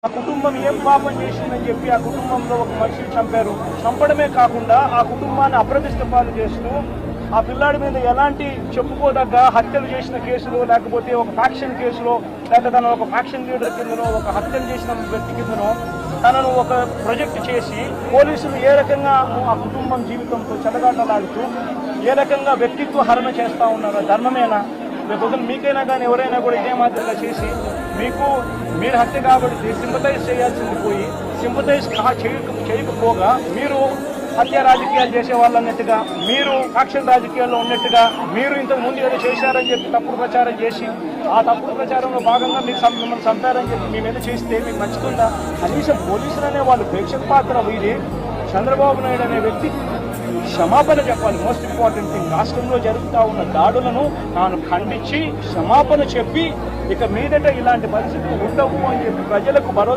ఆ కుటుంబం ఏం పాపం చేసిందని చెప్పి ఆ కుటుంబంలో ఒక మనిషిని చంపారు. చంపడమే కాకుండా ఆ కుటుంబాన్ని అప్రతిష్ట పాలు చేస్తూ ఆ పిల్లాడి మీద ఎలాంటి చెప్పుకోదగ్గ హత్యలు చేసిన కేసులో, లేకపోతే ఒక ఫ్యాక్షన్ కేసులో, లేక తన ఒక ఫ్యాక్షన్ లీడర్ కిందనో, ఒక హత్యలు చేసిన వ్యక్తి కిందనో తనను ఒక ప్రొజెక్ట్ చేసి పోలీసులు ఏ రకంగా ఆ కుటుంబం జీవితంతో చెలగాటలాడుతూ ఏ రకంగా వ్యక్తిత్వ హరణ చేస్తా ఉన్నారో ధర్మమేనా? రేపు మీకైనా కానీ ఎవరైనా కూడా ఇదే మాదిరిగా చేసి మీరు హత్య కాబట్టి సింపతైజ్ చేయాల్సింది పోయి సింపతైజ్ చేయకపోగా మీరు హత్య రాజకీయాలు చేసే వాళ్ళు అన్నట్టుగా, మీరు ఫ్యాక్షన్ రాజకీయాల్లో ఉన్నట్టుగా, మీరు ఇంతకు ముందు ఏదో చేశారని చెప్పి తప్పుడు ప్రచారం చేసి ఆ తప్పుడు ప్రచారంలో భాగంగా మిమ్మల్ని చంపారని చెప్పి మీ మీద చేస్తే మీకు నచ్చుతుందా? కనీసం పోలీసులు అనే వాళ్ళు ప్రేక్షక పాత్ర వీరి చంద్రబాబు నాయుడు అనే వ్యక్తి క్షమాపణ చెప్పాలి. మోస్ట్ ఇంపార్టెంట్ థింగ్, రాష్ట్రంలో జరుగుతూ ఉన్న దాడులను తాను ఖండించి క్షమాపణ చెప్పి ఇక మీదట ఇలాంటి పరిస్థితులు ఉండవు అని చెప్పి ప్రజలకు భరోసా